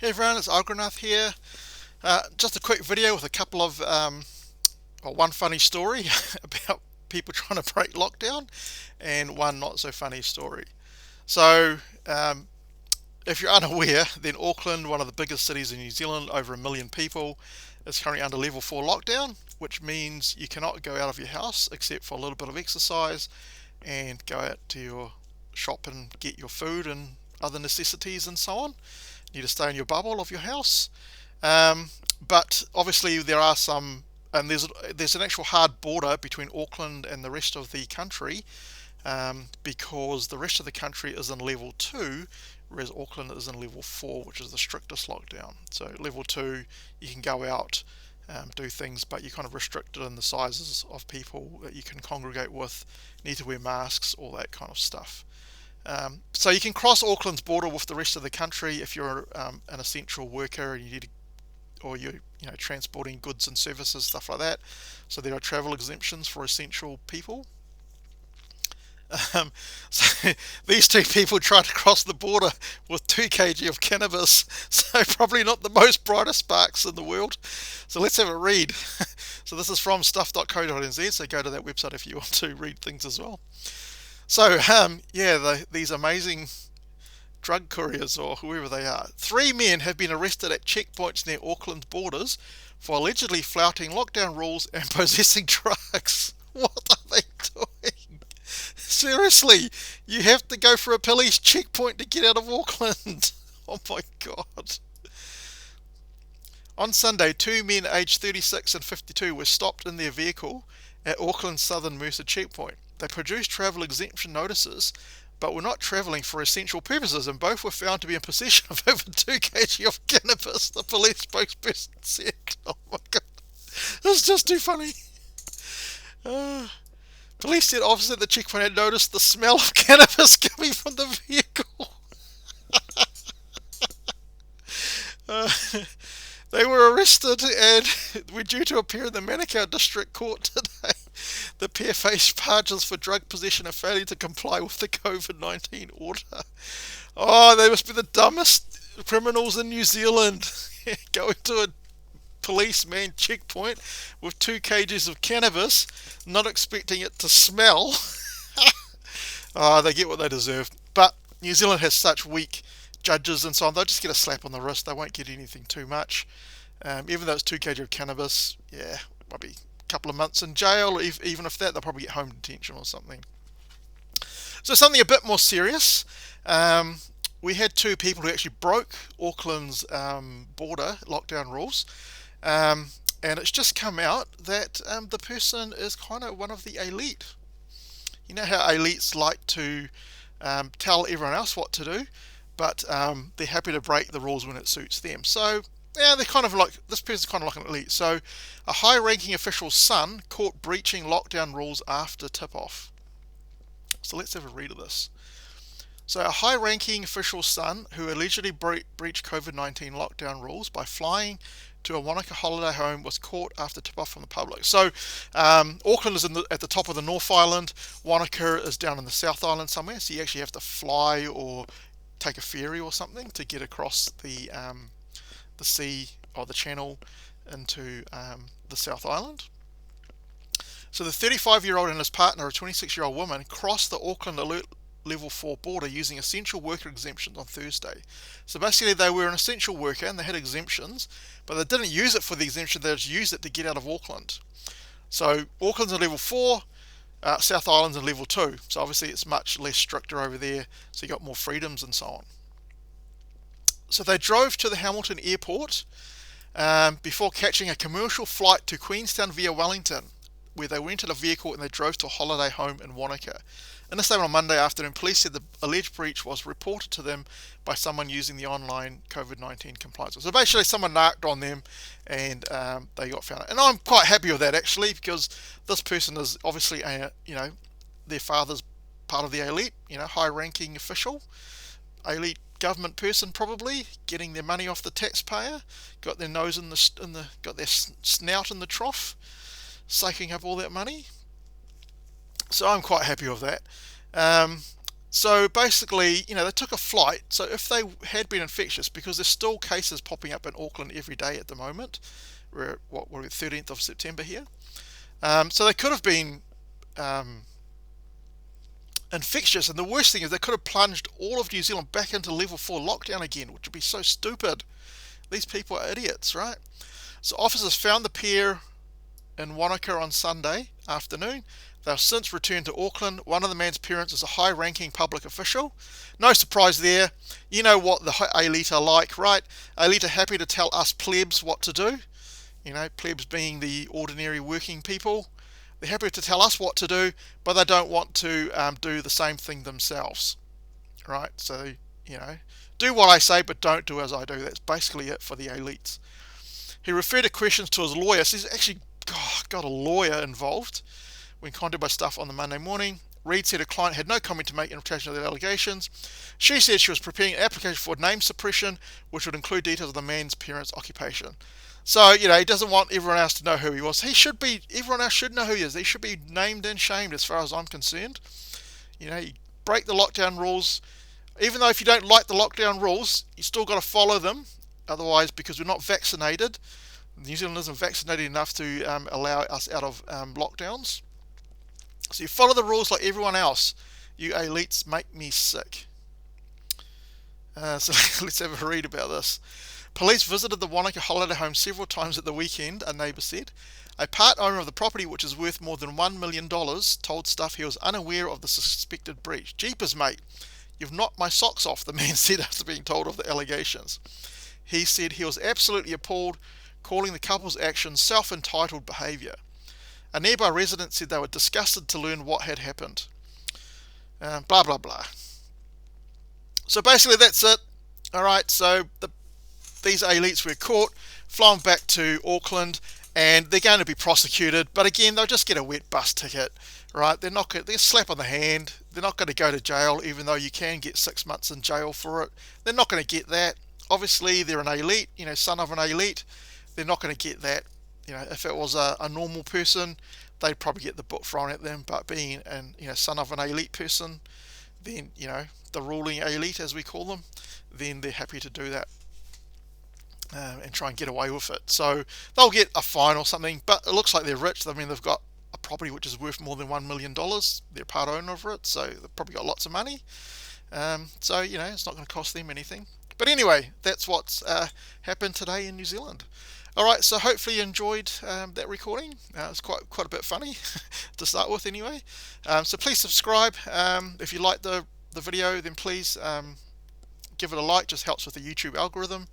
Hey everyone, it's Algranath here. Just a quick video with a couple of, one funny story about people trying to break lockdown and one not so funny story. So, if you're unaware, then Auckland, one of the biggest cities in New Zealand, over 1 million people, is currently under level 4 lockdown, which means you cannot go out of your house except for a little bit of exercise and go out to your shop and get your food and other necessities and so on. You need to stay in your bubble of your house. Um, but obviously there are some, and there's an actual hard border between Auckland and the rest of the country, because the rest of the country is in level 2, whereas Auckland is in level 4, which is the strictest lockdown. So level 2, you can go out, do things, but you're kind of restricted in the sizes of people that you can congregate with, need to wear masks, all that kind of stuff. So you can cross Auckland's border with the rest of the country if you're an essential worker and you need to, or you're transporting goods and services, stuff like that. So there are travel exemptions for essential people. So these two people tried to cross the border with 2 kg of cannabis, so probably not the most brightest sparks in the world. So let's have a read. So this is from stuff.co.nz, so go to that website if you want to read things as well. So, these amazing drug couriers or whoever they are. 3 men have been arrested at checkpoints near Auckland's borders for allegedly flouting lockdown rules and possessing drugs. What are they doing? Seriously, you have to go for a police checkpoint to get out of Auckland. Oh my god. On Sunday, 2 men aged 36 and 52 were stopped in their vehicle at Auckland's Southern Mercer checkpoint. They produced travel exemption notices but were not travelling for essential purposes, and both were found to be in possession of over 2 kg of cannabis, the police spokesperson said. Oh my god. This is just too funny. Uh, Police said officers at the checkpoint had noticed the smell of cannabis coming from the vehicle. Uh, they were arrested and were due to appear in the Manukau District Court today. The pair faced charges for drug possession and failure to comply with the COVID-19 order. Oh, they must be the dumbest criminals in New Zealand. Going to a policeman checkpoint with 2 kgs of cannabis, not expecting it to smell. Oh, they get what they deserve. But New Zealand has such weak judges and so on, they'll just get a slap on the wrist. They won't get anything too much. Even though it's 2 kg of cannabis, yeah, might be a couple of months in jail, or even if that, they'll probably get home detention or something. So something a bit more serious. We had 2 people who actually broke Auckland's border lockdown rules. And it's just come out that the person is kind of one of the elite. You know how elites like to tell everyone else what to do, but they're happy to break the rules when it suits them. So, yeah, they're kind of like, this person's kind of like an elite. So, a high ranking official's son caught breaching lockdown rules after tip off. So, let's have a read of this. So, a high ranking official's son who allegedly breached COVID-19 lockdown rules by flying to a Wanaka holiday home was caught after tip off from the public. So, Auckland is at the top of the North Island, Wanaka is down in the South Island somewhere, so you actually have to fly or take a ferry or something to get across the sea or the channel into the South Island. So the 35-year-old and his partner, a 26-year-old woman, crossed the Auckland Alert Level 4 border using essential worker exemptions on Thursday. So basically they were an essential worker and they had exemptions, but they didn't use it for the exemption, they just used it to get out of Auckland. So Auckland's in level 4, South Island's in level 2, so obviously it's much less stricter over there, so you got more freedoms and so on. So they drove to the Hamilton airport before catching a commercial flight to Queenstown via Wellington, where they rented a vehicle and they drove to a holiday home in Wanaka. In a statement on Monday afternoon, police said the alleged breach was reported to them by someone using the online COVID-19 compliance. So basically someone narked on them and they got found out. And I'm quite happy with that actually, because this person is obviously their father's part of the elite, high-ranking official, elite government person probably, getting their money off the taxpayer, got their nose got their snout in the trough, soaking up all that money. So I'm quite happy with that. So basically, they took a flight. So if they had been infectious, because there's still cases popping up in Auckland every day at the moment, we're we're 13th of September here. So they could have been um, infectious, and the worst thing is they could have plunged all of New Zealand back into level 4 lockdown again, which would be so stupid. These people are idiots, right? So officers found the pair in Wanaka on Sunday afternoon. They've since returned to Auckland. One of the man's parents is a high-ranking public official. No surprise there. You know what the elite are like, right? Elite are happy to tell us plebs what to do. Plebs being the ordinary working people. They're happy to tell us what to do, but they don't want to do the same thing themselves, right? So, do what I say, but don't do as I do. That's basically it for the elites. He referred to questions to his lawyer. So he's actually got a lawyer involved when contacted by staff on the Monday morning. Reid said her client had no comment to make in relation to the allegations. She said she was preparing an application for name suppression, which would include details of the man's parents' occupation. So, he doesn't want everyone else to know who he was. Everyone else should know who he is. He should be named and shamed as far as I'm concerned. You break the lockdown rules. Even though if you don't like the lockdown rules, you still got to follow them. Otherwise, because we're not vaccinated, New Zealand isn't vaccinated enough to allow us out of lockdowns. So you follow the rules like everyone else. You elites make me sick. So let's have a read about this. Police visited the Wanaka holiday home several times at the weekend, a neighbour said. A part owner of the property, which is worth more than $1 million, told staff he was unaware of the suspected breach. Jeepers, mate. You've knocked my socks off, the man said after being told of the allegations. He said he was absolutely appalled, calling the couple's actions self-entitled behaviour. A nearby resident said they were disgusted to learn what had happened. Blah, blah, blah. So basically that's it. Alright, so these elites were caught, flown back to Auckland, and they're going to be prosecuted. But again, they'll just get a wet bus ticket, right? They're a slap on the hand. They're not going to go to jail, even though you can get 6 months in jail for it. They're not going to get that. Obviously, they're an elite, son of an elite. They're not going to get that. If it was a normal person, they'd probably get the book thrown at them. But being son of an elite person, then the ruling elite, as we call them, then they're happy to do that and try and get away with it. So they'll get a fine or something. But it looks like they're rich. I mean, they've got a property which is worth more than $1 million. They're part owner of it, so they've probably got lots of money. So it's not going to cost them anything. But anyway, that's what's happened today in New Zealand. Alright, so hopefully you enjoyed that recording. It's quite a bit funny to start with anyway. So please subscribe. If you like the video, then please give it a like. Just helps with the YouTube algorithm.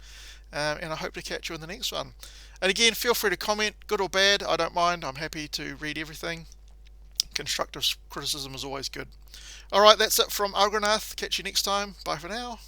And I hope to catch you in the next one. And again, feel free to comment, good or bad. I don't mind. I'm happy to read everything. Constructive criticism is always good. Alright, that's it from Argonath. Catch you next time. Bye for now.